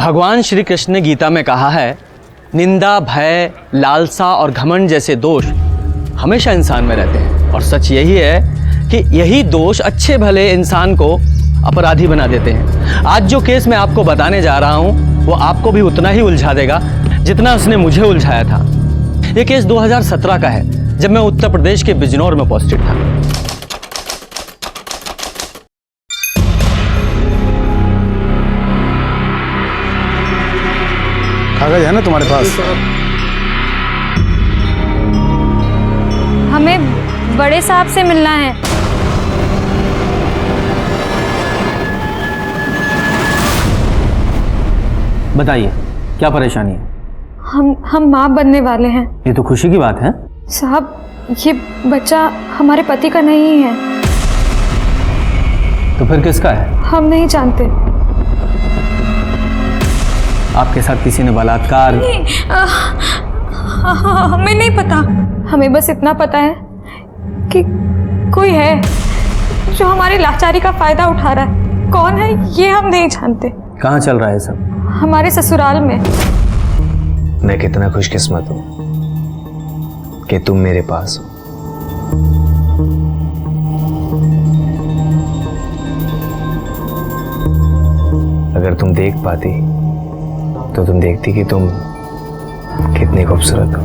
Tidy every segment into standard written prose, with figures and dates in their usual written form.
भगवान श्री कृष्ण ने गीता में कहा है, निंदा, भय, लालसा और घमंड जैसे दोष हमेशा इंसान में रहते हैं। और सच यही है कि यही दोष अच्छे भले इंसान को अपराधी बना देते हैं। आज जो केस मैं आपको बताने जा रहा हूं वो आपको भी उतना ही उलझा देगा जितना उसने मुझे उलझाया था। ये केस 2017 का है, जब मैं उत्तर प्रदेश के बिजनौर में पोस्टेड था। कागज है ना तुम्हारे पास? हमें बड़े साहब से मिलना है। बताइए क्या परेशानी है? हम माँ बनने वाले हैं। ये तो खुशी की बात है। साहब, ये बच्चा हमारे पति का नहीं है। तो फिर किसका है? हम नहीं जानते। आपके साथ किसी ने बलात्कार? हमें नहीं पता। हमें बस इतना पता है कि कोई है जो हमारी लाचारी का फायदा उठा रहा है। कौन है ये हम नहीं जानते। कहाँ चल रहा है सब? हमारे ससुराल में। मैं कितना खुशकिस्मत हूँ कि तुम मेरे पास हो। अगर तुम देख पाती तो तुम देखती कि तुम कितनी खूबसूरत हो।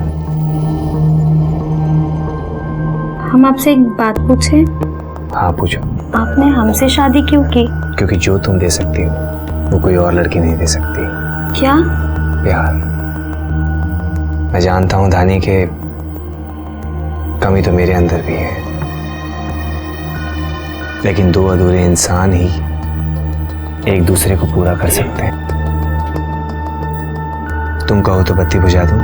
हम आपसे एक बात पूछें? हाँ पूछो। आपने हमसे शादी क्यों की? क्योंकि जो तुम दे सकती हो वो कोई और लड़की नहीं दे सकती। क्या? प्यार। मैं जानता हूं धानी के कमी तो मेरे अंदर भी है, लेकिन दो अधूरे इंसान ही एक दूसरे को पूरा कर सकते हैं। तुम कहो तो बत्ती बुझा दूं?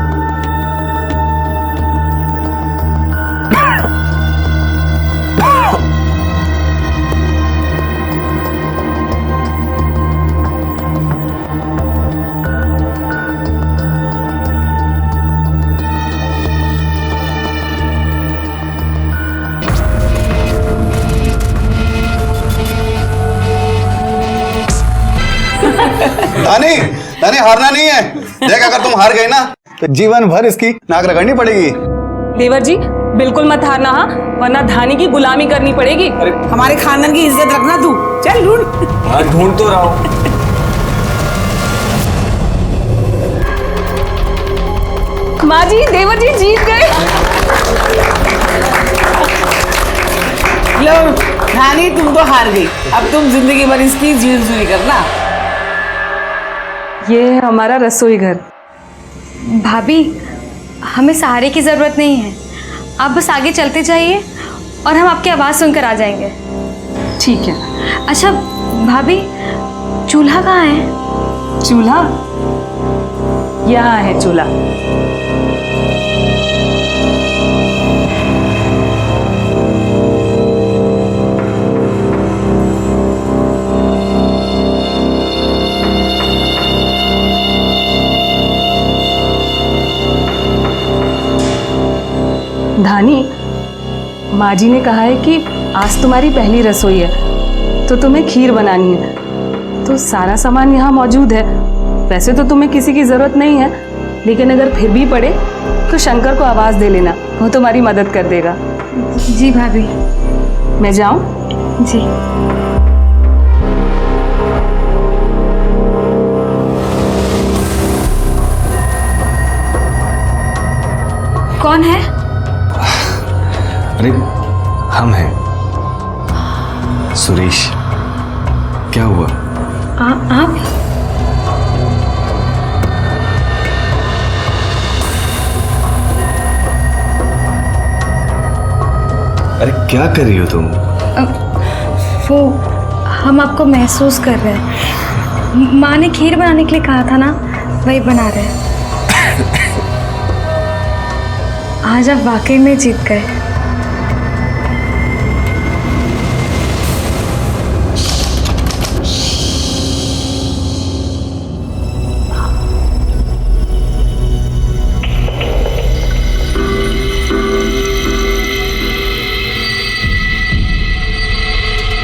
धानी, धानी हारना नहीं है। देख, अगर तुम हार गई ना तो जीवन भर इसकी नाक रगड़नी पड़ेगी। देवर जी बिल्कुल मत हारना, हाँ, वरना धानी की गुलामी करनी पड़ेगी। हमारे खानदान की इज्जत रखना तू। चल ढूंढ। हाँ ढूंढ तो रहा हूं। माँ जी, देवर जी जीत गए। लो धानी, तुम तो हार गई। अब तुम जिंदगी भर इसकी जीवनजुनी करना। ये है हमारा रसोई घर। भाभी, हमें सहारे की जरूरत नहीं है। आप बस आगे चलते जाइए और हम आपकी आवाज़ सुनकर आ जाएंगे। ठीक है। अच्छा भाभी, चूल्हा कहाँ है? चूल्हा यहाँ है। चूल्हा धानी, माँ जी ने कहा है कि आज तुम्हारी पहली रसोई है तो तुम्हें खीर बनानी है। तो सारा सामान यहाँ मौजूद है। वैसे तो तुम्हें किसी की ज़रूरत नहीं है, लेकिन अगर फिर भी पड़े तो शंकर को आवाज़ दे लेना, वो तुम्हारी मदद कर देगा। जी भाभी। मैं जाऊँ? जी। कौन है? अरे हम हैं, सुरेश। क्या हुआ? आप? अरे क्या कर रही हो तुम? वो हम आपको महसूस कर रहे हैं। माँ ने खीर बनाने के लिए कहा था ना, वही बना रहे हैं। आज आप वाकई में जीत गए।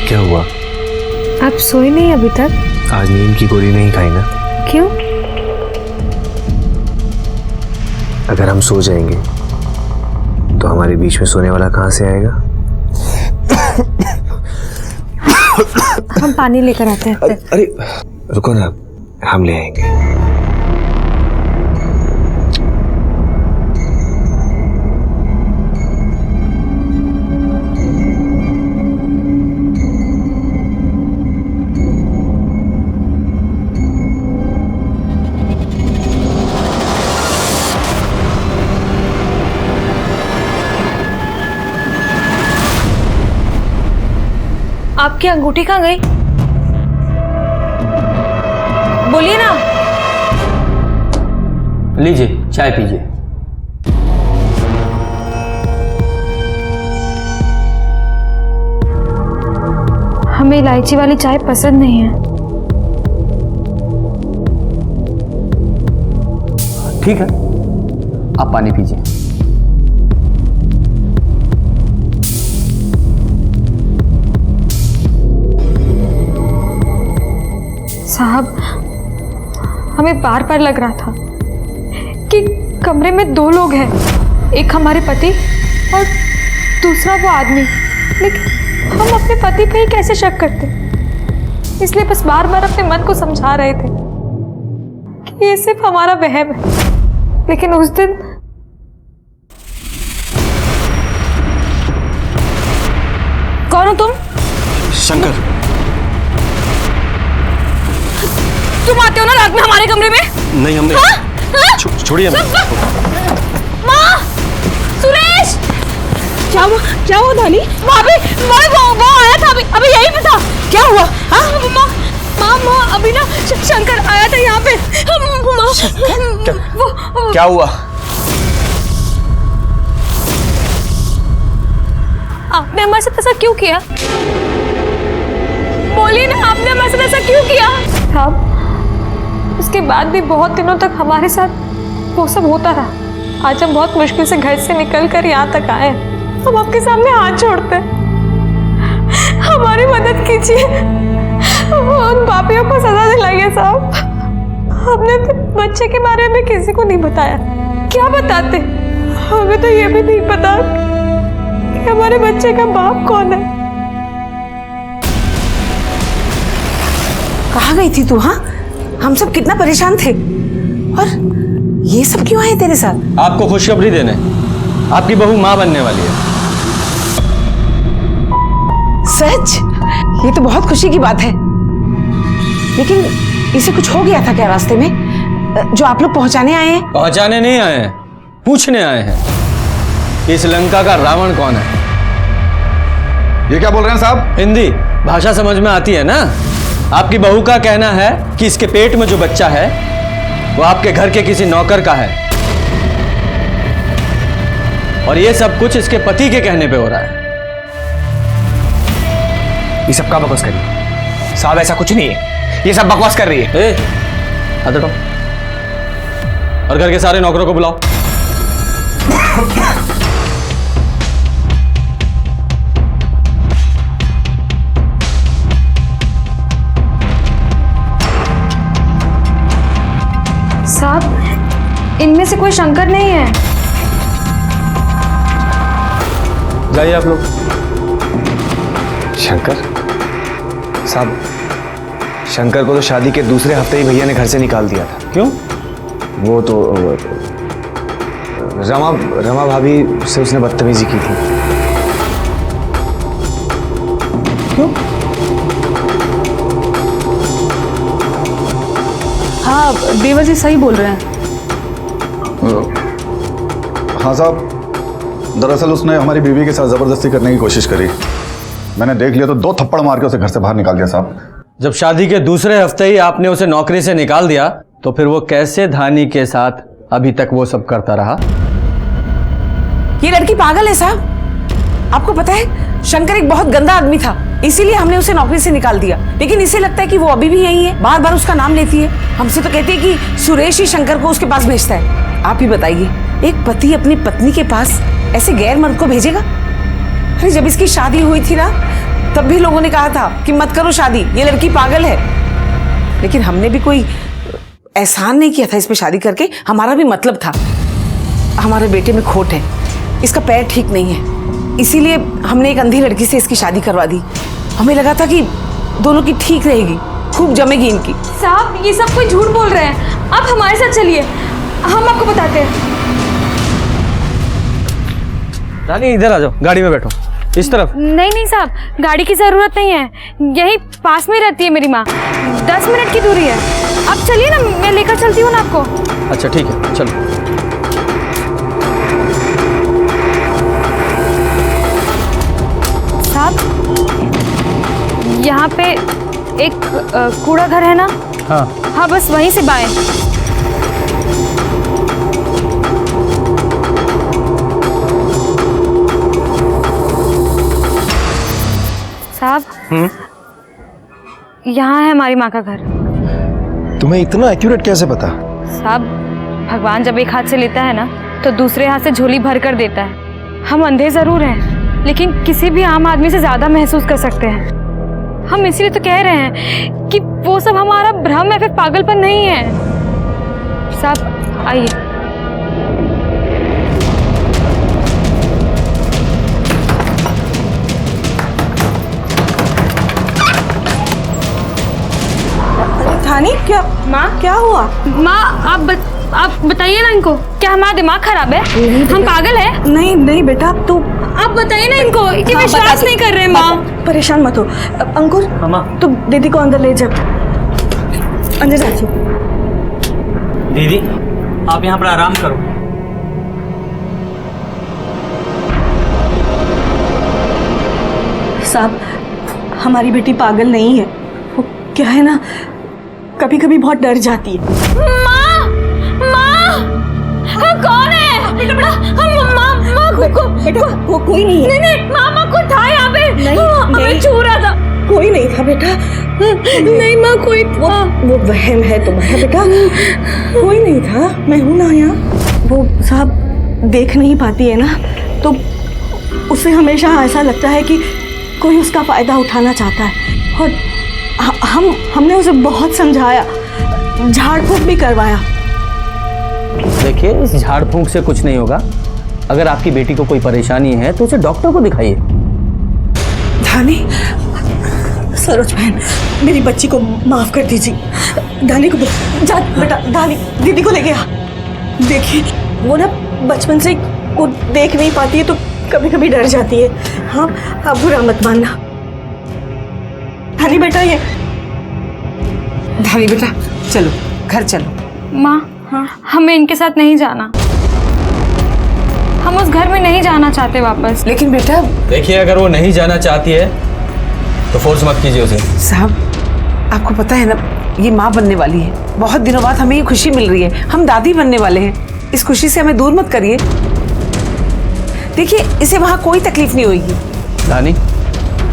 क्या हुआ? आप सोए नहीं अभी तक? आज नींद की गोली नहीं खाई ना? क्यों? अगर हम सो जाएंगे तो हमारे बीच में सोने वाला कहाँ से आएगा? हम पानी लेकर आते हैं। अरे रुको ना, हम ले आएंगे। आपकी अंगूठी कहाँ गई? बोलिए ना। लीजिए, चाय पीजिए। हमें इलायची वाली चाय पसंद नहीं है। ठीक है, आप पानी पीजिए। साहब, हमें बार बार लग रहा था कि कमरे में 2 लोग हैं, एक हमारे पति और दूसरा वो आदमी, लेकिन हम अपने पति पे ही कैसे शक करते? इसलिए बस बार बार अपने मन को समझा रहे थे कि ये सिर्फ हमारा वहम है। लेकिन उस दिन कौन हो तुम? शंकर। तुम आते हो ना रात में हमारे कमरे में? नहीं, हमने छोड़िए हमें। माँ, सुरेश, क्या हुआ धानी? भाभी, वो आया था अभी यहीं पे था। क्या हुआ? हाँ माँ, अभी ना शंकर आया था यहाँ पे। क्या हुआ? आपने हमारे साथ ऐसा क्यों किया? बोलिए ना, आपने हमारे साथ ऐसा क्यों किया? साहब, उसके बाद भी बहुत दिनों तक हमारे साथ वो सब होता रहा। आज हम बहुत मुश्किल से घर से निकल कर यहाँ तक आए। हम आपके सामने हाथ जोड़ते हैं, हमारी मदद कीजिए, उन पापियों को सजा दिलाइए साहब। हमने तो बच्चे के बारे में किसी को नहीं बताया। क्या बताते? हमें तो ये भी नहीं पता कि हमारे बच्चे का बाप कौन है। कहाँ गई थी तू? हाँ, हम सब कितना परेशान थे, और ये सब क्यों आए तेरे साथ? आपको खुशखबरी देने, आपकी बहू माँ बनने वाली है। सच? ये तो बहुत खुशी की बात है। लेकिन इसे कुछ हो गया था क्या रास्ते में जो आप लोग पहुंचाने आए हैं? पहुंचाने नहीं आए हैं, पूछने आए हैं। इस लंका का रावण कौन है? ये क्या बोल रहे हैं साहब? हिंदी भाषा समझ में आती है ना? आपकी बहू का कहना है कि इसके पेट में जो बच्चा है वो आपके घर के किसी नौकर का है, और ये सब कुछ इसके पति के कहने पे हो रहा है। ये सब का बकवास कर रही है? साहब, ऐसा कुछ नहीं है, ये सब बकवास कर रही है। हाथ हटाओ और घर के सारे नौकरों को बुलाओ। साहब, इनमें से कोई शंकर नहीं है। जाइए आप लोग। शंकर साहब, शंकर को तो शादी के दूसरे हफ्ते ही भैया ने घर से निकाल दिया था। क्यों? वो तो रमा भाभी से उसने बदतमीजी की थी। क्यों? हाँ, देवर जी सही बोल रहे हैं। हाँ साहब, दरअसल उसने हमारी बीवी के साथ जबरदस्ती करने की कोशिश करी। मैंने देख लिया तो 2 थप्पड़ मार के उसे घर से बाहर निकाल दिया साहब। जब शादी के दूसरे हफ्ते ही आपने उसे नौकरी से निकाल दिया तो फिर वो कैसे धानी के साथ अभी तक वो सब करता रहा? ये लड़की पागल है साहब। आपको पता है, शंकर एक बहुत गंदा आदमी था, इसीलिए हमने उसे नौकरी से निकाल दिया। लेकिन इसे लगता है कि वो अभी भी यही है, बार बार उसका नाम लेती है। हमसे तो कहती है कि सुरेश ही शंकर को उसके पास भेजता है। आप ही बताइए, एक पति अपनी पत्नी के पास ऐसे गैर मर्द को भेजेगा? अरे जब इसकी शादी हुई थी ना, तब भी लोगों ने कहा था कि मत करो शादी, ये लड़की पागल है। लेकिन हमने भी कोई एहसान नहीं किया था इस पे शादी करके, हमारा भी मतलब था। हमारे बेटे में खोट है, इसका पैर ठीक नहीं है, इसीलिए हमने एक अंधी लड़की से इसकी शादी करवा दी। हमें लगा था कि दोनों की ठीक रहेगी, खूब जमेगी इनकी। साहब ये सब कोई झूठ बोल रहे हैं, आप हमारे साथ चलिए, हम आपको बताते हैं। रानी इधर आ जाओ, गाड़ी में बैठो, इस तरफ। नहीं नहीं साहब, गाड़ी की ज़रूरत नहीं है, यही पास में रहती है मेरी माँ, 10 मिनट की दूरी है। आप चलिए ना, मैं लेकर चलती हूँ ना आपको। अच्छा ठीक है, चलो। साहब यहाँ पे एक कूड़ा घर है ना? हाँ हाँ, बस वहीं से बाएं। साहब यहाँ है हमारी माँ का घर। तुम्हें इतना एक्यूरेट कैसे पता? साहब भगवान जब एक हाथ से लेता है ना तो दूसरे हाथ से झोली भर कर देता है। हम अंधे जरूर हैं, लेकिन किसी भी आम आदमी से ज्यादा महसूस कर सकते हैं। हम इसीलिए तो कह रहे हैं कि वो सब हमारा भ्रम या फिर पागलपन नहीं है। साहब आइए। धानी, क्या माँ? क्या हुआ? माँ आप बताइए ना इनको, क्या हमारा दिमाग खराब है? हम पागल हैं? नहीं नहीं बेटा, आप बताइए ना इनको, कि विश्वास नहीं कर रहे माँ। परेशान मत हो। अंकुर, तू दीदी को अंदर ले जा। अंदर जाइए। दीदी आप यहाँ पर आराम करो। साहब हमारी बेटी पागल नहीं है, वो क्या है ना, कभी कभी बहुत डर जाती है। माँ, कौन है? बेटा वो कोई नहीं है। नहीं मामा को था यहाँ पे, नहीं छू रहा था। कोई नहीं था बेटा। नहीं माँ, कोई वो वहम है तुम्हारा बेटा, कोई नहीं था, मैं हूं ना यहाँ। वो साहब देख नहीं पाती है ना, तो उसे हमेशा ऐसा लगता है कि कोई उसका फायदा उठाना चाहता है। और हमने उसे बहुत समझाया, झाड़ फूंक भी करवाया। देखिए, इस झाड़ फूंक से कुछ नहीं होगा। अगर आपकी बेटी को कोई परेशानी है तो उसे डॉक्टर को दिखाइए। धानी, सरोज बहन, मेरी बच्ची को माफ कर दीजिए। धानी को जा बेटा, धानी दीदी को ले गया। देखिए वो ना बचपन से वो देख नहीं पाती है, तो कभी कभी डर जाती है। हाँ, आप बुरा मत मानना। धानी बेटा, ये धानी बेटा, चलो घर चलो। माँ, हमें इनके साथ नहीं जाना, हम उस घर में नहीं जाना चाहते वापस। लेकिन बेटा, देखिए, अगर वो नहीं जाना चाहती है तो फोर्स मत कीजिए उसे। साहब आपको पता है ना, ये माँ बनने वाली है। बहुत दिनों बाद हमें ये खुशी मिल रही है, हम दादी बनने वाले हैं। इस खुशी से हमें दूर मत करिए। देखिए, इसे वहाँ कोई तकलीफ नहीं होगी। रानी,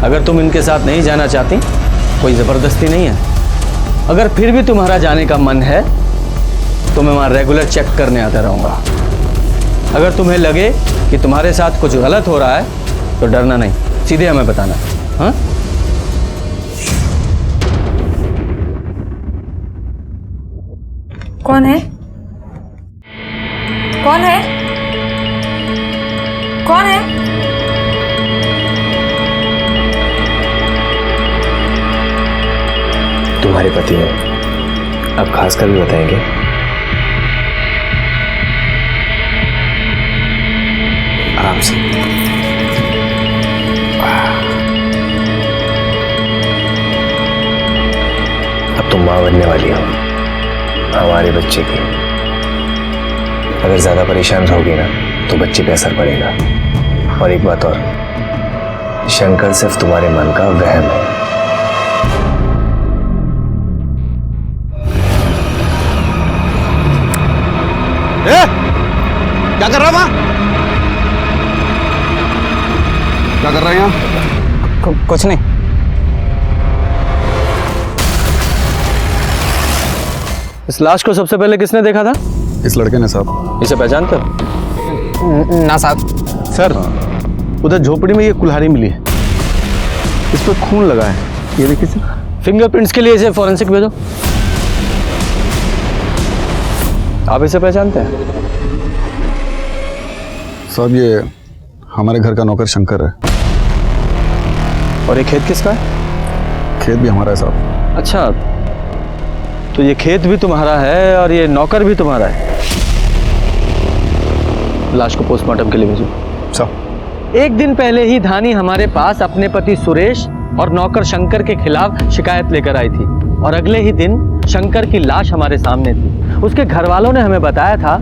अगर तुम इनके साथ नहीं जाना चाहती, कोई ज़बरदस्ती नहीं है। अगर फिर भी तुम्हारा जाने का मन है तो मैं वहाँ रेगुलर चेक करने आता रहूँगा। अगर तुम्हें लगे कि तुम्हारे साथ कुछ गलत हो रहा है तो डरना नहीं, सीधे हमें बताना। हाँ, कौन है? कौन है? कौन है? तुम्हारे पति हैं, अब खास कर भी बताएंगे। आराम से। अब तुम मां बनने वाली हो हमारे बच्चे की। अगर ज्यादा परेशान रहोगी ना तो बच्चे पे असर पड़ेगा। और एक बात और, शंकर सिर्फ तुम्हारे मन का वहम है। क्या कर रहा है वहां? क्या कर रहा है यहाँ? कुछ नहीं। इस लाश को सबसे पहले किसने देखा था? इस लड़के ने साहब। इसे पहचानते हो? ना साहब। सर, उधर झोपड़ी में ये कुल्हाड़ी मिली है, इस पर खून लगा है, ये देखिए सर। फिंगरप्रिंट्स के लिए इसे फॉरेंसिक भेजो। आप इसे पहचानते हैं? साहब ये हमारे घर का नौकर शंकर है। और ये खेत किसका है? खेत भी हमारा है साहब। अच्छा, तो ये खेत भी तुम्हारा है और ये नौकर भी तुम्हारा है। लाश को पोस्टमार्टम के लिए भेजो। साहब एक दिन पहले ही धानी हमारे पास अपने पति सुरेश और नौकर शंकर के खिलाफ शिकायत लेकर आई थी और अगले ही दिन शंकर की लाश हमारे सामने थी। उसके घर वालों ने हमें बताया था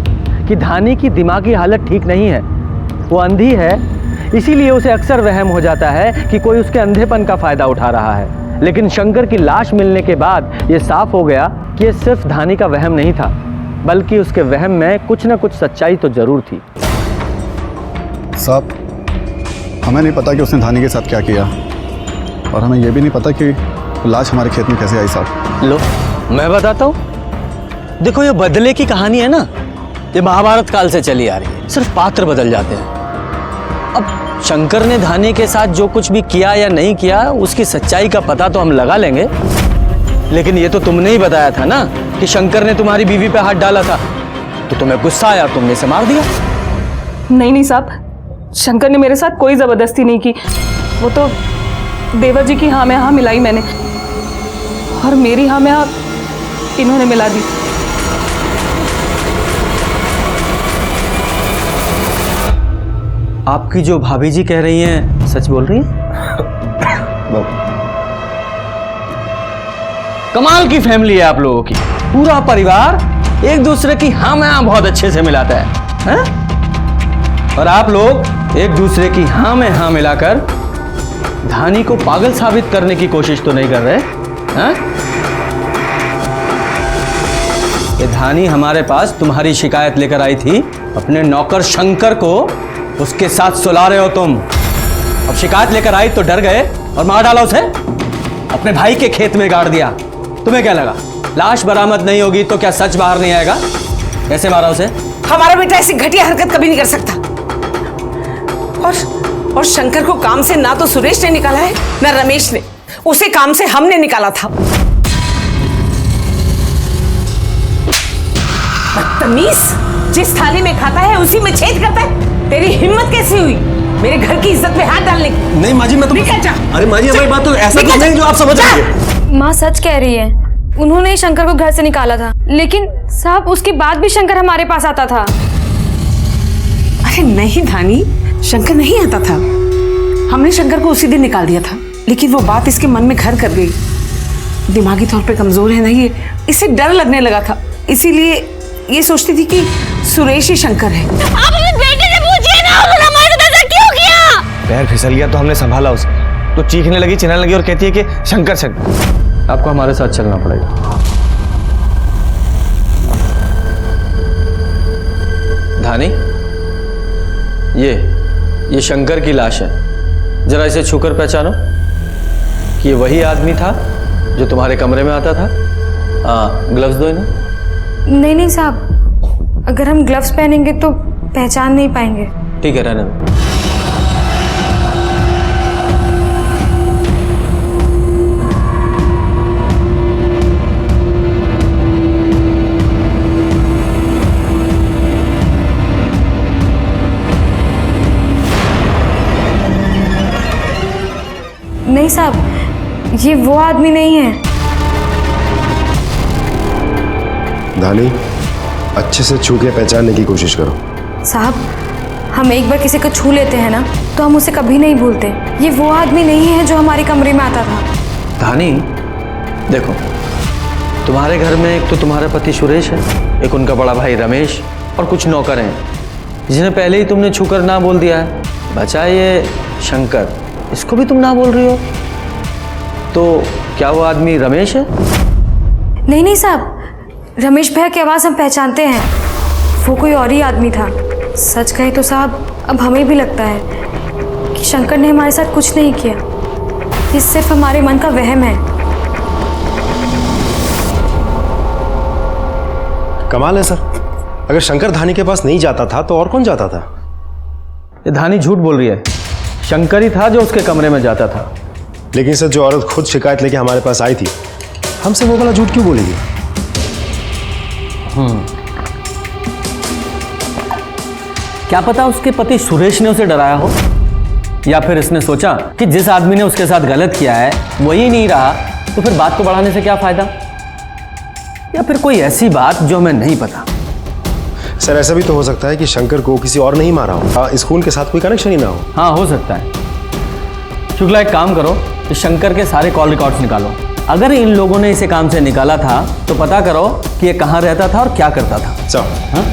कि धानी की दिमागी हालत ठीक नहीं है, वो अंधी है, इसीलिए उसे अक्सर वहम हो जाता है कि कोई उसके अंधेपन का फायदा उठा रहा है। लेकिन शंकर की लाश मिलने के बाद ये साफ हो गया कि ये सिर्फ धानी का वहम नहीं था, बल्कि उसके वहम में कुछ न कुछ सच्चाई तो जरूर थी। साहब हमें नहीं पता कि उसने धानी के साथ क्या किया, और हमें यह भी नहीं पता कि लाश हमारे खेत में कैसे आई साहब। लो मैं बताता हूँ, देखो ये बदले की कहानी है ना, ये महाभारत काल से चली आ रही है, सिर्फ पात्र बदल जाते हैं। अब शंकर ने धानी के साथ जो कुछ भी किया या नहीं किया उसकी सच्चाई का पता तो हम लगा लेंगे, लेकिन ये तो तुमने ही बताया था ना कि शंकर ने तुम्हारी बीवी पे हाथ डाला था, तो तुम्हें गुस्सा आया, तुमने इसे मार दिया। नहीं साहब, शंकर ने मेरे साथ कोई जबरदस्ती नहीं की, वो तो देवर जी की हाँ में हाँ मिलाई मैंने, और मेरी हाँ में हाँ इन्होंने मिला दी। आपकी जो भाभी जी कह रही हैं सच बोल रही हैं? कमाल की फैमिली है आप लोगों की, पूरा परिवार एक दूसरे की हाँ में हाँ बहुत अच्छे से मिलाता है, और आप लोग एक दूसरे की हाँ में हाँ मिलाकर धानी को पागल साबित करने की कोशिश तो नहीं कर रहे हैं? ये धानी हमारे पास तुम्हारी शिकायत लेकर आई थी, अपने नौकर शंकर को उसके साथ सुला रहे हो तुम। अब शिकायत लेकर आई तो डर गए और मार डाला उसे, अपने भाई के खेत में गाड़ दिया। तुम्हें क्या लगा लाश बरामद नहीं होगी तो क्या सच बाहर नहीं आएगा? कैसे मारा उसे? हमारा बेटा ऐसी घटिया हरकत कभी नहीं कर सकता। और शंकर को काम से ना तो सुरेश ने निकाला है ना रमेश ने, उसे काम से हमने निकाला था। बदतमीज, जिस थाली में खाता है उसी में छेद करता है। तेरी हिम्मत कैसी हुई मेरे घर की इज्जत पे हाथ डालने की? नहीं माँ जी, मैं तो निकल जा। अरे माँ जी, हमारी बात तो ऐसा तो नहीं जो आप समझ रही है। माँ सच कह रही है, उन्होंने ही शंकर को घर से निकाला था, लेकिन साहब उसके बाद भी शंकर हमारे पास आता था। अरे नहीं धानी, शंकर नहीं आता था, हमने शंकर को उसी दिन निकाल दिया था, लेकिन वो बात इसके मन में घर कर गई। दिमागी तौर पे कमजोर है ना ये, इसे डर लगने लगा था, इसीलिए ये सोचती थी कि सुरेश ही शंकर है। आप अपने बेटे से पूछिए ना, उन्होंने हमारे साथ ऐसा क्यों किया? पैर फिसल गया तो हमने संभाला उसे, तो चीखने लगी, चिल्लाने लगी और कहती है कि शंकर शंकर। आपको हमारे साथ चलना पड़ेगा। धानी, ये शंकर की लाश है, जरा इसे छूकर पहचानो कि ये वही आदमी था जो तुम्हारे कमरे में आता था। ग्लव्स दो इन्हें। नहीं साहब, अगर हम ग्लव्स पहनेंगे तो पहचान नहीं पाएंगे। ठीक है, रहने दो। नहीं साहब, ये वो आदमी नहीं है। धानी, अच्छे से छू के पहचानने की कोशिश करो। साहब, हम एक बार किसी को छू लेते हैं ना तो हम उसे कभी नहीं भूलते। ये वो आदमी नहीं है जो हमारे कमरे में आता था। धानी, देखो तुम्हारे घर में एक तो तुम्हारा पति सुरेश है, एक उनका बड़ा भाई रमेश और कुछ नौकर हैं, जिन्हें पहले ही तुमने छूकर ना बोल दिया है। बचा ये शंकर, इसको भी तुम ना बोल रही हो, तो क्या वो आदमी रमेश है? नहीं साहब, रमेश भैया की आवाज़ हम पहचानते हैं, वो कोई और ही आदमी था। सच कहे तो साहब, अब हमें भी लगता है कि शंकर ने हमारे साथ कुछ नहीं किया, ये सिर्फ हमारे मन का वहम है। कमाल है सर, अगर शंकर धानी के पास नहीं जाता था तो और कौन जाता था? ये धानी झूठ बोल रही है, शंकर ही था जो उसके कमरे में जाता था। लेकिन सर, जो औरत खुद शिकायत लेके हमारे पास आई थी, हमसे वो वाला झूठ क्यों बोलेगी? क्या पता उसके पति सुरेश ने उसे डराया हो, या फिर इसने सोचा कि जिस आदमी ने उसके साथ गलत किया है वही नहीं रहा, तो फिर बात को बढ़ाने से क्या फायदा, या फिर कोई ऐसी बात जो हमें नहीं पता। सर ऐसा भी तो हो सकता है कि शंकर को किसी और नहीं मारा हो, इस खून के साथ कोई कनेक्शन ही ना हो। हाँ, हो सकता है। शुक्ला, एक काम करो कि शंकर के सारे कॉल रिकॉर्ड्स निकालो। अगर इन लोगों ने इसे काम से निकाला था तो पता करो कि ये कहाँ रहता था और क्या करता था। सर हाँ?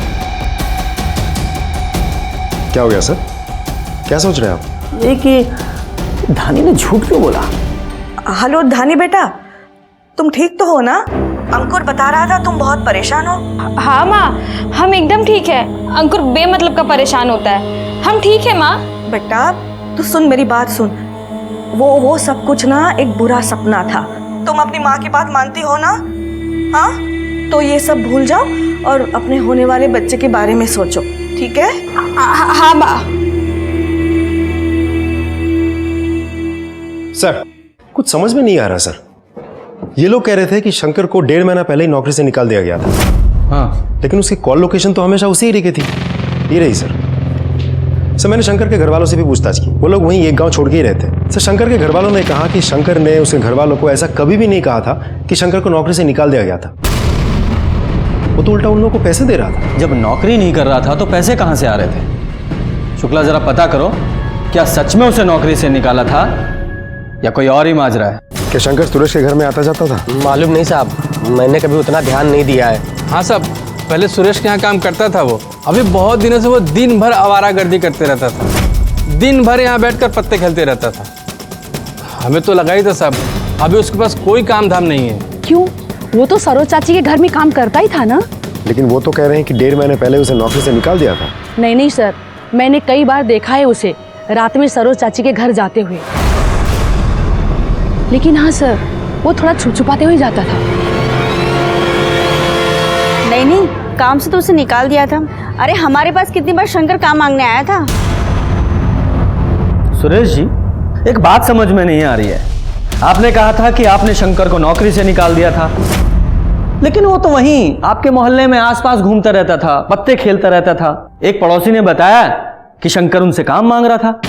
क्या हो गया सर, क्या सोच रहे हैं आप? ये कि धानी ने झूठ क्यों बोला? हेलो धानी बेटा, तुम ठीक तो हो ना? अंकुर बता रहा था तुम बहुत परेशान हो। हाँ माँ, हम एकदम ठीक है। अंकुर बेमतलब का परेशान होता है, हम ठीक है माँ। बेटा तू सुन, मेरी बात सुन। वो सब कुछ ना एक बुरा सपना था। तुम अपनी माँ की बात मानती हो ना? हाँ, तो ये सब भूल जाओ और अपने होने वाले बच्चे के बारे में सोचो, ठीक है? हाँ माँ। सर कुछ समझ में नहीं आ रहा सर। ये लोग कह रहे थे कि शंकर को 1.5 महीना पहले ही नौकरी से निकाल दिया गया था। हाँ, लेकिन उसकी कॉल लोकेशन तो हमेशा उसी एरिया की थी। ये रही सर। मैंने शंकर के घर वालों से भी पूछताछ की, वो लोग वहीं एक गांव छोड़ के ही रहते। सर शंकर के घर वालों ने कहा कि शंकर ने उसके घर वालों को ऐसा कभी भी नहीं कहा था कि शंकर को नौकरी से निकाल दिया गया था। वो तो उल्टा उन लोगों को पैसे दे रहा था। जब नौकरी नहीं कर रहा था तो पैसे कहाँ से आ रहे थे? शुक्ला, जरा पता करो, क्या सच में उसे नौकरी से निकाला था या कोई और ही माजरा है? क्या शंकर सुरेश के घर में आता जाता था? मालूम नहीं साहब, मैंने कभी उतना ध्यान नहीं दिया है। हाँ साहब, पहले सुरेश के यहाँ काम करता था वो। अभी बहुत दिनों से वो दिन भर आवारागर्दी करते रहता था, दिन भर यहाँ बैठकर पत्ते खेलते रहता था। हमें तो लगा ही था साहब, अभी उसके पास कोई काम धाम नहीं है। क्यों? वो तो सरोज चाची के घर में काम करता ही था ना। लेकिन वो तो कह रहे हैं कि 1.5 महीने पहले उसे नौकरी से निकाल दिया था। नहीं नहीं सर, मैंने कई बार देखा है उसे रात में सरोज चाची के घर जाते हुए। लेकिन हाँ सर, वो थोड़ा छुपछुपाते हुए जाता था। नहीं, काम से तो उसे निकाल दिया था। अरे हमारे पास कितनी बार शंकर काम मांगने आया था। सुरेश जी, एक बात समझ में नहीं आ रही है। आपने कहा था कि आपने शंकर को नौकरी से निकाल दिया था, लेकिन वो तो वहीं आपके मोहल्ले में आसपास घूमता रहता था, पत्ते खेलता रहता था। एक पड़ोसी ने बताया कि शंकर उनसे काम मांग रहा था,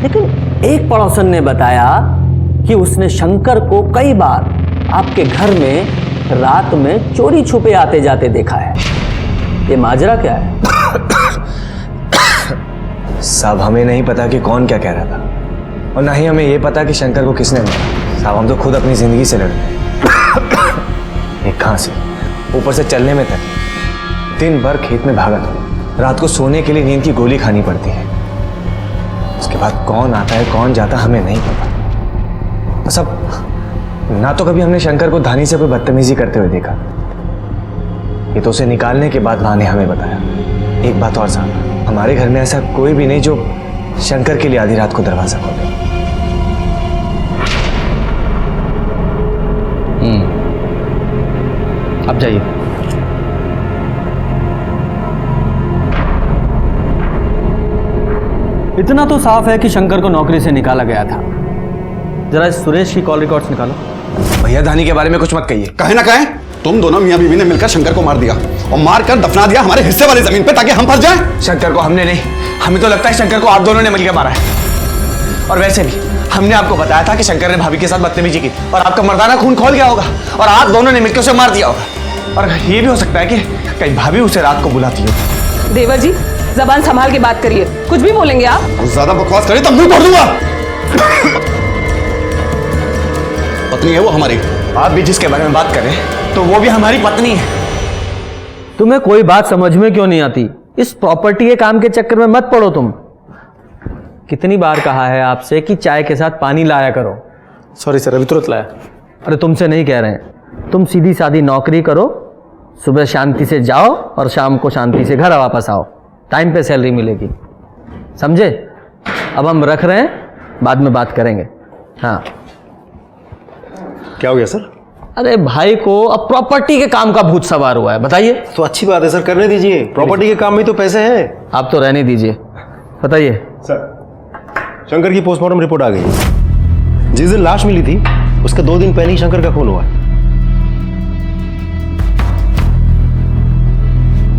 लेकिन एक पड़ोसन ने बताया कि उसने शंकर को कई बार आपके घर में रात में चोरी छुपे आते जाते देखा है। ये माजरा क्या है? साहब हमें नहीं पता कि कौन क्या कह रहा था, और ना ही हमें ये पता कि शंकर को किसने मारा। साहब हम तो खुद अपनी जिंदगी से लड़ रहे। एक खांसी, ऊपर से चलने में तक दिन भर खेत में भागा था, रात को सोने के लिए नींद की गोली खानी पड़ती है। उसके बाद कौन आता है कौन जाता हमें नहीं पता। सब ना तो कभी हमने शंकर को धानी से कोई बदतमीजी करते हुए देखा, ये तो उसे निकालने के बाद माँ ने हमें बताया। एक बात और साहब, हमारे घर में ऐसा कोई भी नहीं जो शंकर के लिए आधी रात को दरवाजा खोले। अब जाइए। इतना तो साफ है कि शंकर को नौकरी से निकाला गया था। जरा इस सुरेश की कॉल रिकॉर्ड्स निकालो। भैया धानी के बारे में कुछ मत कहिए। कहे ना कहे, तुम दोनों मियां बीवी ने मिलकर शंकर को मार दिया और मार कर दफना दिया हमारे हिस्से वाली जमीन पे, ताकि हम फंस जाएं। शंकर को हमने नहीं, हमें तो लगता है शंकर को आप दोनों ने मिलकर मारा है। और वैसे भी हमने आपको बताया था कि शंकर ने भाभी के साथ बदतमीजी की और आपका मर्दाना खून खोल गया होगा और आप दोनों ने मिलकर उसे मार दिया होगा। और ये भी हो सकता है कि कहीं भाभी उसे रात को बुलाती हो। देवर जी, जबान संभाल के बात करिए, कुछ भी बोलेंगे आप। ज्यादा बकवास करे तो मुंह तोड़ दूंगा। पत्नी है वो हमारी। आप भी जिसके बारे में बात करें तो वो भी हमारी पत्नी है। तुम्हें कोई बात समझ में क्यों नहीं आती? इस प्रॉपर्टी के काम के चक्कर में मत पड़ो तुम। कितनी बार कहा है आपसे कि चाय के साथ पानी लाया करो। सॉरी सर, अभी तुरंत लाया। अरे तुमसे नहीं कह रहे हैं, तुम सीधी सादी नौकरी करो, सुबह शांति से जाओ और शाम को शांति से घर वापस आओ, टाइम पे सैलरी मिलेगी, समझे? अब हम रख रहे हैं, बाद में बात करेंगे। हाँ। क्या हो गया सर? अरे भाई को अब प्रॉपर्टी के काम का भूत सवार हुआ है, बताइए। तो अच्छी बात है सर, करने दीजिए। प्रॉपर्टी के काम में तो पैसे हैं। आप तो रहने दीजिए, बताइए। सर शंकर की पोस्टमार्टम रिपोर्ट आ गई है। जिस दिन लाश मिली थी उसके 2 दिन पहले ही शंकर का खून हुआ है।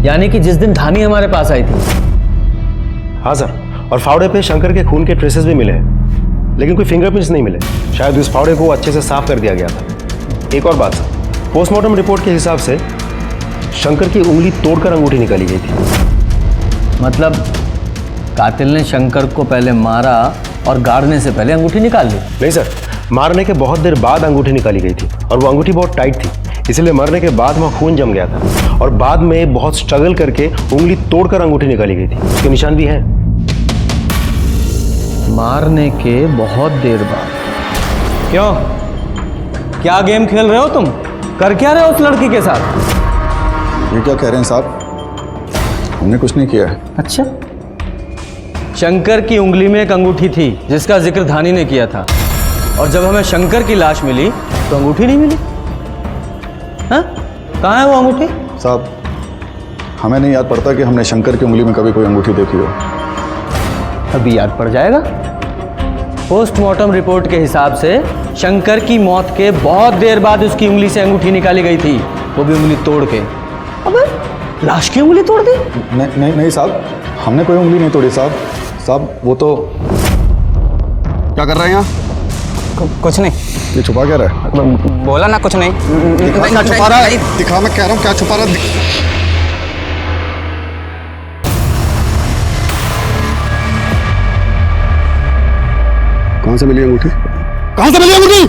यानी कि जिस दिन धानी हमारे पास आई थी हाँ सर, और फावड़े पे शंकर के खून के ट्रेसेस भी मिले हैं, लेकिन कोई फिंगरप्रिंट्स नहीं मिले। शायद उस फावड़े को अच्छे से साफ कर दिया गया था। एक और बात सर, पोस्टमार्टम रिपोर्ट के हिसाब से शंकर की उंगली तोड़कर अंगूठी निकाली गई थी। मतलब कातिल ने शंकर को पहले मारा और गाड़ने से पहले अंगूठी निकाल ली? नहीं सर, मारने के बहुत देर बाद अंगूठी निकाली गई थी और वो अंगूठी बहुत टाइट थी, इसलिए मरने के बाद वहाँ खून जम गया था और बाद में बहुत स्ट्रगल करके उंगली तोड़कर अंगूठी निकाली गई थी। उसके निशान भी हैं। मारने के बहुत देर बाद? क्यों, क्या गेम खेल रहे हो तुम? कर क्या रहे हो उस लड़की के साथ? ये क्या कह रहे हैं साहब? हमने कुछ नहीं किया है। अच्छा, शंकर की उंगली में एक अंगूठी थी जिसका जिक्र धानी ने किया था, और जब हमें शंकर की लाश मिली तो अंगूठी नहीं मिली। हाँ, कहाँ है वो अंगूठी? साहब, हमें नहीं याद पड़ता कि हमने शंकर की उंगली में कभी कोई अंगूठी देखी हो। अभी याद पड़ जाएगा। पोस्टमार्टम रिपोर्ट के हिसाब से शंकर की मौत के बहुत देर बाद उसकी उंगली से अंगूठी निकाली गई थी, वो भी उंगली तोड़ के। अबे, लाश की उंगली तोड़ दी? नहीं साहब, हमने कोई उंगली नहीं तोड़ी साहब। साहब, वो तो क्या कर रहे हैं यहाँ? कुछ नहीं। ये छुपा क्या रहा है? बोला ना कुछ नहीं। दिखा क्या छुपा रहा है? दिखा, मैं कह रहा हूँ क्या छुपा रहा है? कहाँ से मिली अंगूठी? कहाँ से मिली अंगूठी?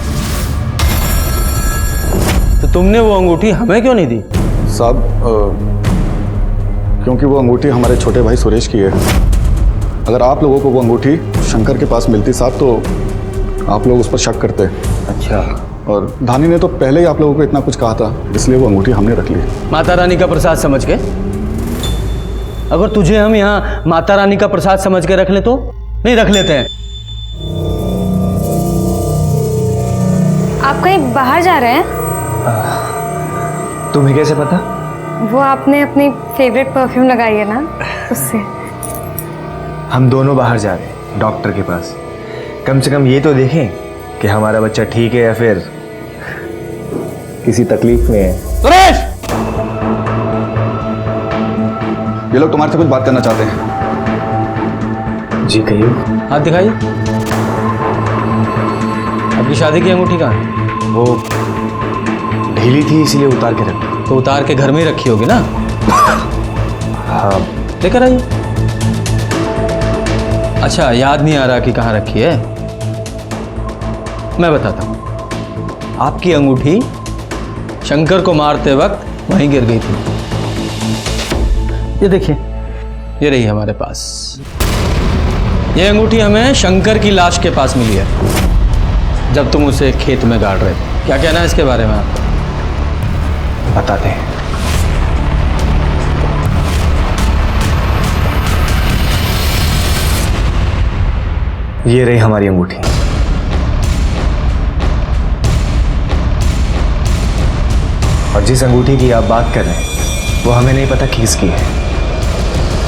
तो तुमने वो अंगूठी हमें क्यों नहीं दी? साहब, क्योंकि वो अंगूठी हमारे छोटे भाई सुरेश की है। अगर आप लोगों को वो अंगूठी शंकर के पास मिलती साहब तो आप लोग उस पर शक करते। अच्छा। और धानी ने तो पहले ही आप लोगों को इतना कुछ कहा था, इसलिए वो अंगूठी हमने रख ली। माता रानी का प्रसाद समझ के? अगर तुझे हम यहाँ माता रानी का प्रसाद समझ के रख ले तो? नहीं रख लेते हैं। आप कहीं बाहर जा रहे हैं? तुम्हें कैसे पता? वो आपने अपनी फेवरेट परफ्यूम लगाई है ना, उससे। हम दोनों बाहर जा रहे हैं डॉक्टर के पास। कम से कम ये तो देखें कि हमारा बच्चा ठीक है या फिर किसी तकलीफ में है। सुरेश! ये लोग तुम्हारे से कुछ बात करना चाहते हैं। जी कहिए। हाथ दिखाइए। आपकी शादी की अंगूठी कहाँ है? वो ढीली थी इसीलिए उतार के रखी। तो उतार के घर में ही रखी होगी ना? हाँ। लेकर आइए। अच्छा, याद नहीं आ रहा कि कहाँ रखी है? मैं बताता हूँ। आपकी अंगूठी शंकर को मारते वक्त वहीं गिर गई थी। ये देखिए, ये रही हमारे पास। ये अंगूठी हमें शंकर की लाश के पास मिली है जब तुम उसे खेत में गाड़ रहे थे। क्या कहना है इसके बारे में आपको? बताते हैं। ये रही हमारी अंगूठी। और जिस अंगूठी की आप बात कर रहे हैं वो हमें नहीं पता किसकी है।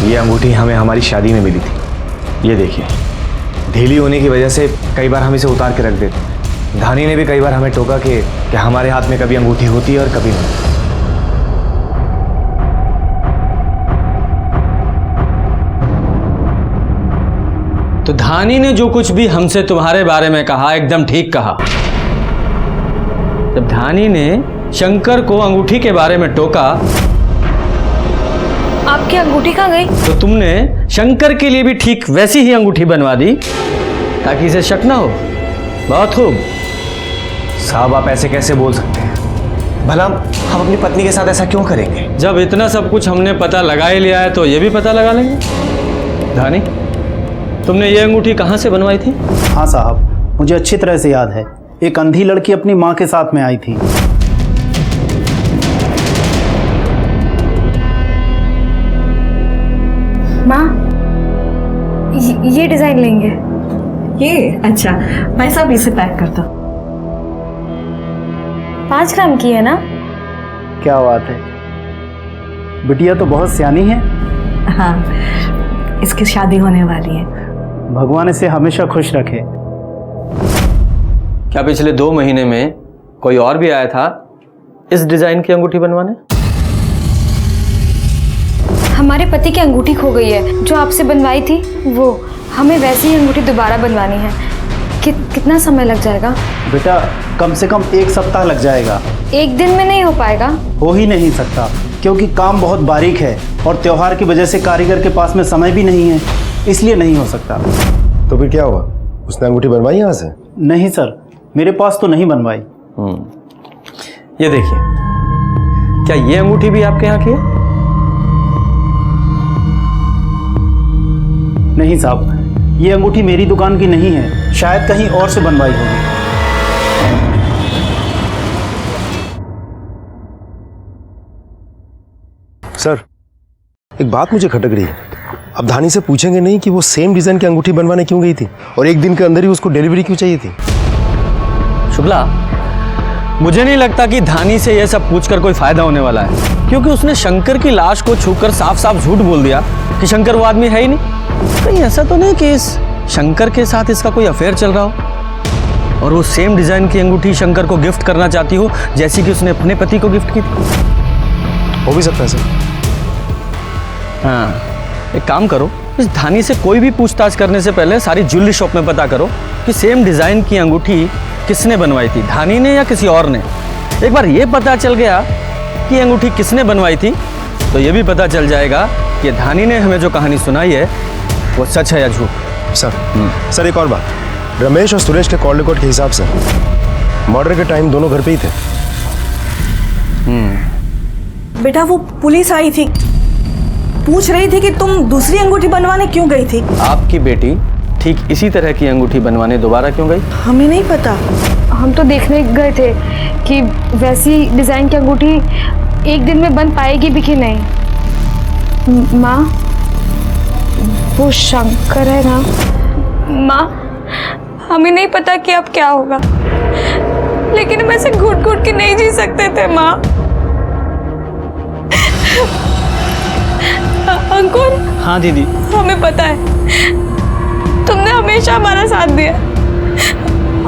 ये अंगूठी हमें हमारी शादी में मिली थी। ये देखिए, ढीली होने की वजह से कई बार हम इसे उतार के रख देते। धानी ने भी कई बार हमें टोका कि हमारे हाथ में कभी अंगूठी होती है और कभी नहीं। तो धानी ने जो कुछ भी हमसे तुम्हारे बारे में कहा एकदम ठीक कहा। जब धानी ने शंकर को अंगूठी के बारे में टोका, आपकी अंगूठी कहाँ गई? तो तुमने शंकर के लिए भी ठीक वैसी ही अंगूठी बनवा दी ताकि इसे शक ना हो। बहुत खूब। साहब, आप ऐसे कैसे बोल सकते हैं? भला हम अपनी पत्नी के साथ ऐसा क्यों करेंगे? जब इतना सब कुछ हमने पता लगा ही लिया है तो ये भी पता लगा लेंगे। धानी, तुमने ये अंगूठी कहाँ से बनवाई थी? हाँ साहब, मुझे अच्छी तरह से याद है। एक अंधी लड़की अपनी माँ के साथ में आई थी। माँ, ये डिजाइन लेंगे। ये अच्छा, मैं सब इसे पैक करता हूँ। 5 ग्राम की है ना? क्या बात है, बिटिया तो बहुत सियानी है। हाँ, इसकी शादी होने वाली है। भगवान इसे हमेशा खुश रखे। क्या पिछले 2 महीने में कोई और भी आया था इस डिजाइन की अंगूठी बनवाने? हमारे पति की अंगूठी खो गई है जो आपसे बनवाई थी, वो हमें वैसी ही अंगूठी दोबारा बनवानी है। कितना समय लग जाएगा? बेटा कम से कम 1 सप्ताह लग जाएगा। एक दिन में नहीं हो पाएगा? हो ही नहीं सकता, क्योंकि काम बहुत बारीक है और त्योहार की वजह से कारीगर के पास में समय भी नहीं है, इसलिए नहीं हो सकता। तो फिर क्या हुआ, उसने अंगूठी बनवाई यहाँ से? नहीं सर, मेरे पास तो नहीं बनवाई। ये देखिए, क्या ये अंगूठी भी आपके यहाँ की है? नहीं साहब, ये अंगूठी मेरी दुकान की नहीं है, शायद कहीं और से बनवाई होगी। सर, एक बात मुझे खटक रही है। अब धानी से पूछेंगे नहीं कि वो सेम डिजाइन की अंगूठी बनवाने क्यों गई थी और एक दिन के अंदर ही उसको डिलीवरी क्यों चाहिए थी? शुक्ला, मुझे नहीं लगता कि धानी से यह सब पूछकर कोई फायदा होने वाला है, क्योंकि उसने शंकर की लाश को छूकर साफ साफ झूठ बोल दिया कि शंकर वो आदमी है ही नहीं। कहीं ऐसा तो नहीं कि इस शंकर के साथ इसका कोई अफेयर चल रहा हो और वो सेम डिजाइन की अंगूठी शंकर को गिफ्ट करना चाहती हो जैसी कि उसने अपने पति को गिफ्ट की थी। हो भी सकता है सर। हाँ, एक काम करो, इस धानी से कोई भी पूछताछ करने से पहले सारी ज्वेलरी शॉप में पता करो कि सेम डिजाइन की अंगूठी किसने बनवाई थी, धानी ने या किसी और ने। एक बार ये पता चल गया कि अंगूठी किसने बनवाई थी तो ये भी पता चल जाएगा कि धानी ने हमें जो कहानी सुनाई है वो सच है या झूठ। सर एक और बात, रमेश और सुरेश के कॉल रिकॉर्ड के हिसाब से मर्डर के टाइम दोनों घर पे ही थे। बेटा वो पुलिस आई थी, पूछ रही थी कि तुम दूसरी अंगूठी बनवाने क्यों गई थी। आपकी बेटी ठीक इसी तरह की अंगूठी बनवाने दोबारा क्यों गई? हमें नहीं पता। हम तो देखने गए थे कि वैसी डिजाइन की अंगूठी एक दिन में बन पाएगी भी कि नहीं। माँ, वो शंकर है ना? माँ, हमें नहीं पता कि अब क्या होगा, लेकिन हम ऐसे घुट घुट के नहीं जी सकते थे माँ। अंकुर। हाँ दीदी। हमें पता है तुमने हमेशा हमारा साथ दिया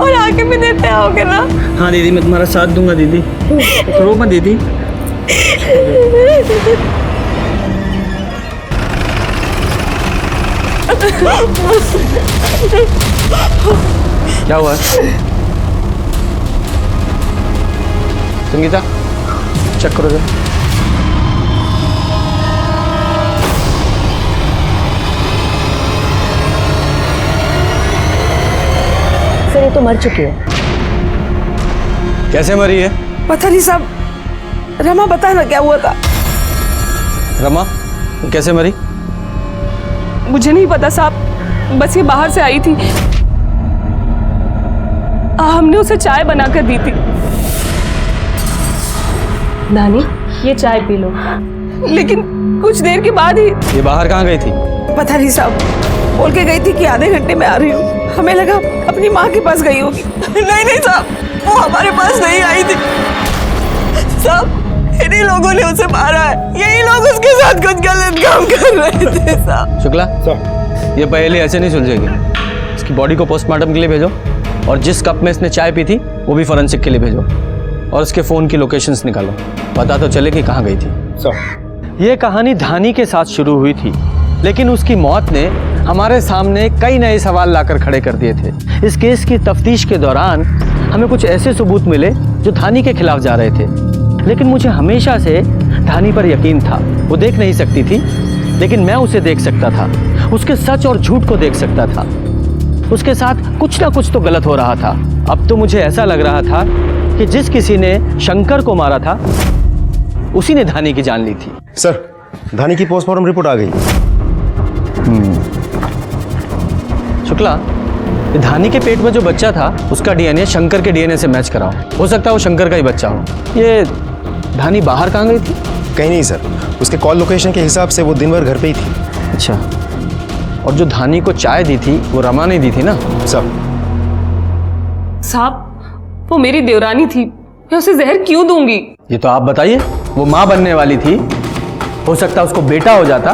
और आगे भी देते आओगे ना? हाँ दीदी, मैं तुम्हारा साथ दूंगा दीदी, रो मत दीदी। क्या हुआ संगीता? चेक करो जरा। सर ये तो मर चुकी है। कैसे मरी है? पता नहीं साहब, रमा बता ना क्या हुआ था। रमा कैसे मरी? मुझे नहीं पता साहब, बस ये बाहर से आई थी, हमने उसे चाय बनाकर दी थी। नानी ये चाय पी लो। लेकिन कुछ देर के बाद ही। ये बाहर कहाँ गई थी? पता नहीं साहब, बोल के गई थी कि आधे घंटे में आ रही हूँ। हमें लगा अपनी माँ के पास गई होगी। नहीं साहब, वो हमारे पास नहीं आई थी साहब, इन्हीं लोगों ने उसे मारा है। यही लोग उसके साथ कुछ गलत काम कर रहे थे साहब। शुक्ला, ये पहले ऐसे नहीं सुलझेगी। इसकी बॉडी को पोस्टमार्टम के लिए भेजो और जिस कप में इसने चाय पी थी वो भी फॉरेंसिक के लिए भेजो और उसके फ़ोन की लोकेशंस निकालो, पता तो चले कि कहाँ गई थी। ये कहानी धानी के साथ शुरू हुई थी, लेकिन उसकी मौत ने हमारे सामने कई नए सवाल लाकर खड़े कर दिए थे। इस केस की तफ्तीश के दौरान हमें कुछ ऐसे सबूत मिले जो धानी के खिलाफ जा रहे थे, लेकिन मुझे हमेशा से धानी पर यकीन था। वो देख नहीं सकती थी, लेकिन मैं उसे देख सकता था, उसके सच और झूठ को देख सकता था। उसके साथ कुछ ना कुछ तो गलत हो रहा था। अब तो मुझे ऐसा लग रहा था कि जिस किसी ने शंकर को मारा था उसी ने धानी की जान ली थी। सर, धानी की पोस्टमार्टम रिपोर्ट आ गई। शुक्ला, धानी के पेट में जो बच्चा था उसका डीएनए शंकर के डीएनए से मैच कराओ, हो सकता है वो शंकर का ही बच्चा हो। ये धानी बाहर कहाँ गई थी? कहीं नहीं सर, उसके कॉल लोकेशन के हिसाब से वो दिन भर घर पे ही थी। अच्छा, और जो धानी को चाय दी थी वो रमा ने दी थी ना? साहब, वो मेरी देवरानी थी, मैं उसे जहर क्यों दूंगी? ये तो आप बताइए। वो माँ बनने वाली थी, हो सकता है उसको बेटा हो जाता,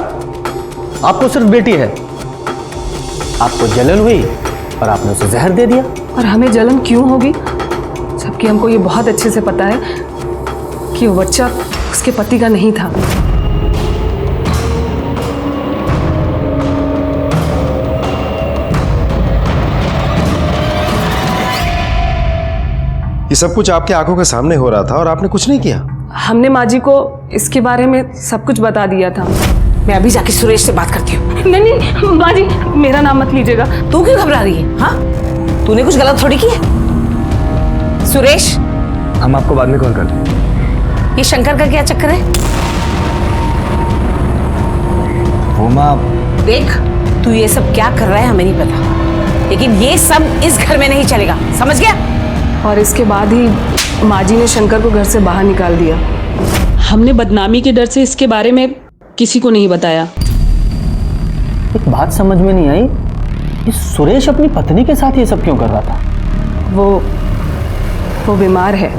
आपको सिर्फ बेटी है। आपको जलन हुई और आपने उसे जहर दे दिया। और हमें जलन क्यों होगी, जबकि हमको ये बहुत अच्छे से पता है कि वो बच्चा उसके पति का नहीं था। ये सब कुछ आपके आंखों के सामने हो रहा था और आपने कुछ नहीं किया। हमने माँ जी को इसके बारे में सब कुछ बता दिया था। मैं अभी जाके सुरेश से बात करती हूँ। नहीं नहीं माँ जी, मेरा नाम मत लीजिएगा। तू क्यों घबरा रही है? हाँ, तूने कुछ गलत थोड़ी किया। सुरेश, हम आपको बाद में कॉल करते हैं। ये शंकर का क्या चक्कर है? वो माँ, देख, तू ये सब क्या कर रहा है हमें नहीं पता, लेकिन ये सब इस घर में नहीं चलेगा, समझ गया? और इसके बाद ही माँ जी ने शंकर को घर से बाहर निकाल दिया। हमने बदनामी के डर से इसके बारे में किसी को नहीं बताया। एक बात समझ में नहीं आई कि सुरेश अपनी पत्नी के साथ ये सब क्यों कर रहा था? वो बीमार है।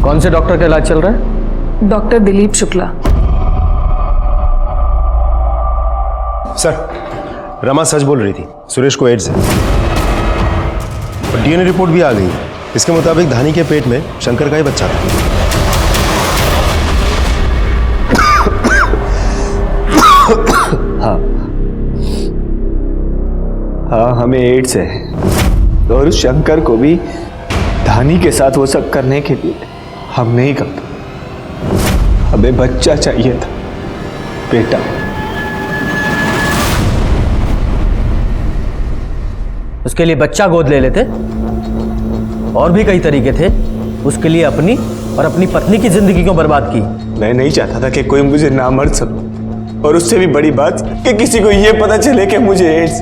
कौन से डॉक्टर का इलाज चल रहा है? डॉक्टर दिलीप शुक्ला। सर, रमा सच बोल रही थी, सुरेश को एड्स है और डीएनए रिपोर्ट भी आ गई। इसके मुताबिक धानी के पेट में शंकर का ही बच्चा था। हाँ, हमें एड्स है और उस शंकर को भी धानी के साथ वो सब करने के लिए हम नहीं करते। हमें बच्चा चाहिए था, बेटा। उसके लिए बच्चा गोद ले लेते। और भी कई तरीके थे उसके लिए अपनी और अपनी पत्नी की जिंदगी को बर्बाद की। मैं नहीं चाहता था कि कोई मुझे नामर्द समझे, और उससे भी बड़ी बात कि किसी को यह पता चले कि मुझे एड्स।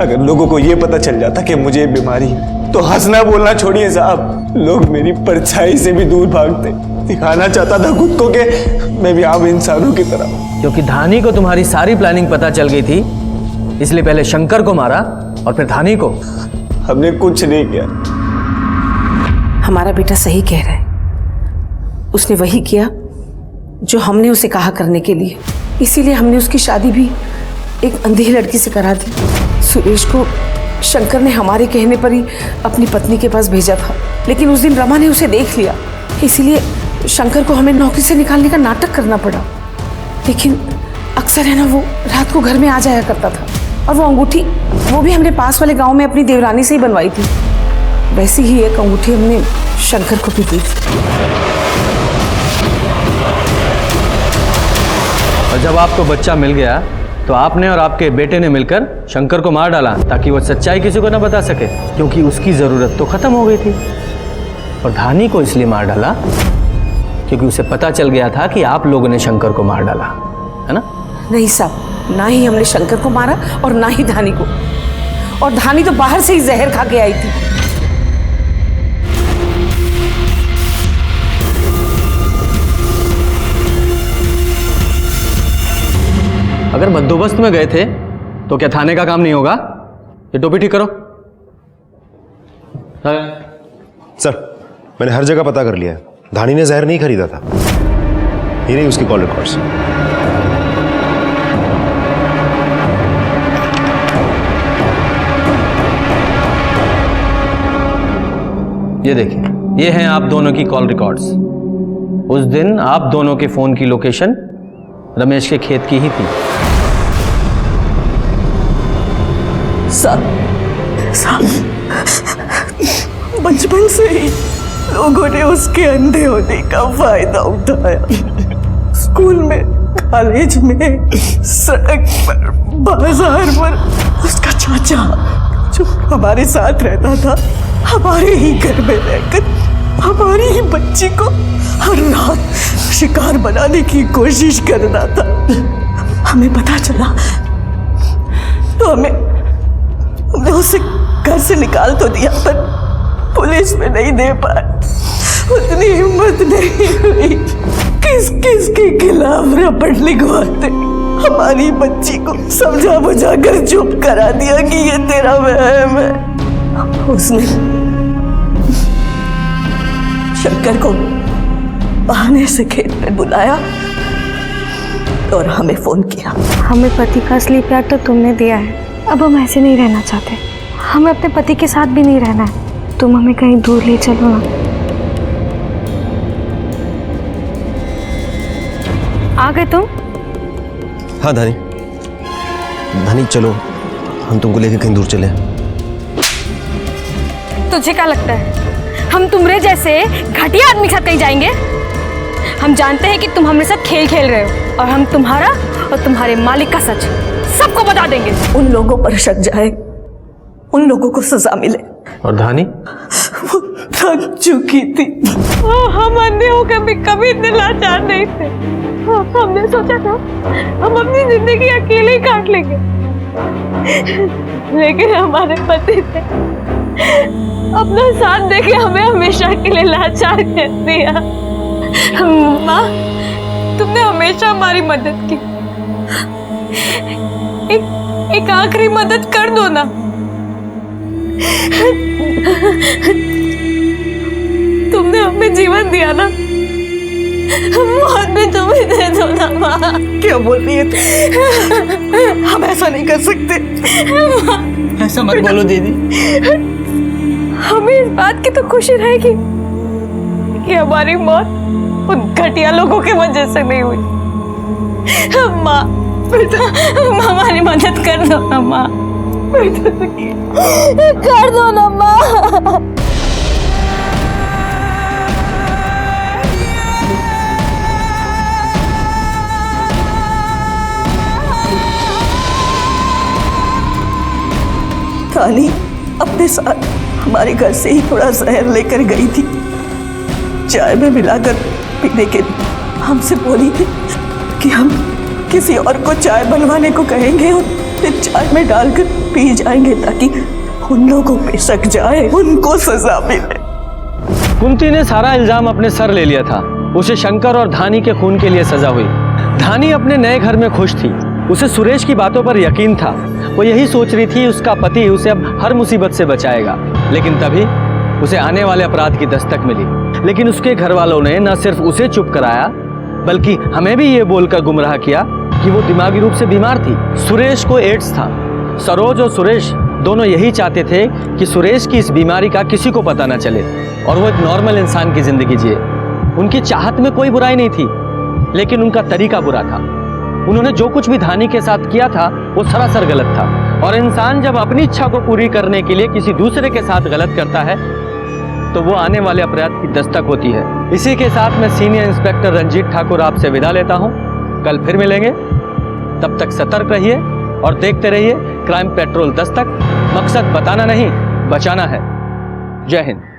अगर लोगों को यह पता चल जाता कि मुझे बीमारी है तो हंसना बोलना छोड़िए साहब, लोग मेरी परछाई से भी दूर भागते। दिखाना चाहता था खुद को कि मैं भी आम इंसानों की तरह। क्योंकि धानी को तुम्हारी सारी प्लानिंग पता चल गई थी, इसलिए पहले शंकर को मारा और फिर धानी को। हमने कुछ नहीं किया। हमारा बेटा सही कह रहा है, उसने वही किया जो हमने उसे कहा करने के लिए। इसीलिए हमने उसकी शादी भी एक अंधी लड़की से करा दी। सुरेश को शंकर ने हमारे कहने पर ही अपनी पत्नी के पास भेजा था, लेकिन उस दिन रमा ने उसे देख लिया, इसीलिए शंकर को हमें नौकरी से निकालने का नाटक करना पड़ा। लेकिन अक्सर है ना, वो रात को घर में आ जाया करता था, और वो अंगूठी वो भी हमने पास वाले गांव में अपनी देवरानी से ही बनवाई थी। वैसी ही एक अंगूठी हमने शंकर को भी दी थी। और जब आपको बच्चा मिल गया तो आपने और आपके बेटे ने मिलकर शंकर को मार डाला ताकि वो सच्चाई किसी को ना बता सके, क्योंकि उसकी ज़रूरत तो ख़त्म हो गई थी। और धानी को इसलिए मार डाला क्योंकि उसे पता चल गया था कि आप लोगों ने शंकर को मार डाला है ना? नहीं साहब, ना ही हमने शंकर को मारा और ना ही धानी को। और धानी तो बाहर से ही जहर खा के आई थी। अगर बंदोबस्त में गए थे तो क्या थाने का काम नहीं होगा? ये टोपी ठीक करो। सर, मैंने हर जगह पता कर लिया है, धानी ने जहर नहीं खरीदा था। ये रही उसकी कॉल रिकॉर्ड्स। ये देखिए, ये हैं आप दोनों की कॉल रिकॉर्ड्स। उस दिन आप दोनों के फोन की लोकेशन रमेश के खेत की ही थी। बचपन से ही लोगों ने उसके अंधे होने का फायदा उठाया। स्कूल में, कॉलेज में, सड़क पर, बाजार पर उसका चाचा जो हमारे साथ रहता था, हमारे ही घर में रहकर हमारी ही बच्ची को हर रात शिकार बनाने की कोशिश करना था। हमें पता चला तो हमने उसे घर से निकाल तो दिया, पर पुलिस में नहीं दे पाए। उतनी हिम्मत नहीं हुई। किस किस के खिलाफ रपट लिखवाते। हमारी बच्ची को समझा बुझा कर चुप करा दिया कि ये तेरा वहम है। उसने शंकर को बहाने से खेत में बुलाया और हमें फोन किया। हमें पति का असली प्यार तो तुमने दिया है, अब हम ऐसे नहीं रहना चाहते। हमें अपने पति के साथ भी नहीं रहना है। तुम हमें कहीं दूर ले चलो ना। आ गए तुम? हाँ धानी, धानी चलो हम तुमको लेके कहीं दूर चले। तुझे क्या लगता है हम तुम्हारे जैसे घटिया आदमी के साथ कहीं जाएंगे? हम जानते हैं कि तुम हमारे साथ खेल खेल रहे हो और हम तुम्हारा और तुम्हारे मालिक का सच सबको बता देंगे। उन लोगों पर शक जाए, उन लोगों को सजा मिले। और धानी? वो थक चुकी थी। हम अंधे होकर भी कभी इतने लाचार नहीं थे। हमने सोचा था हम अपनी जिंदगी अकेले ही काट लेंगे, लेकिन हमारे पति ने अपना साथ देके हमें हमेशा के लिए लाचार कर दिया। माँ, तुमने हमेशा हमारी मदद की, एक आखिरी मदद कर दो ना। तुमने हमें जीवन दिया ना, मौत भी तुम्हें दे दो ना माँ। क्या बोल रही है तुम? हम ऐसा नहीं कर सकते। ऐसा मत बोलो दीदी। हमें इस बात की तो खुशी रहेगी कि हमारी मौत उन घटिया लोगों की वजह से नहीं हुई। माँ, हमारी मदद कर दो ना माँ, कर दो ना माँ। रानी अपने साथ हमारे घर से ही थोड़ा जहर लेकर गई थी, चाय में मिलाकर पीने के लिए। हमसे बोली थी कि हम किसी और को चाय बनवाने को कहेंगे और फिर चाय में डालकर पी जाएंगे ताकि उन लोगों पे शक जाए, उनको सजा मिले। कुंती ने सारा इल्जाम अपने सर ले लिया था। उसे शंकर और धानी के खून के लिए सजा हुई। धानी अपने नए घर में खुश थी। उसे सुरेश की बातों पर यकीन था। वो यही सोच रही थी उसका पति उसे अब हर मुसीबत से बचाएगा। लेकिन तभी उसे आने वाले अपराध की दस्तक मिली। लेकिन उसके घर वालों ने न सिर्फ उसे चुप कराया बल्कि हमें भी ये बोलकर गुमराह किया कि वो दिमागी रूप से बीमार थी। सुरेश को एड्स था। सरोज और सुरेश दोनों यही चाहते थे कि सुरेश की इस बीमारी का किसी को पता न चले और वो एक नॉर्मल इंसान की जिंदगी जिए। उनकी चाहत में कोई बुराई नहीं थी, लेकिन उनका तरीका बुरा था। उन्होंने जो कुछ भी धानी के साथ किया था वो सरासर गलत था। और इंसान जब अपनी इच्छा को पूरी करने के लिए किसी दूसरे के साथ गलत करता है तो वो आने वाले अपराध की दस्तक होती है। इसी के साथ मैं सीनियर इंस्पेक्टर रंजीत ठाकुर आपसे विदा लेता हूँ। कल फिर मिलेंगे, तब तक सतर्क रहिए और देखते रहिए क्राइम पेट्रोल दस्तक। मकसद बताना नहीं, बचाना है। जय हिंद।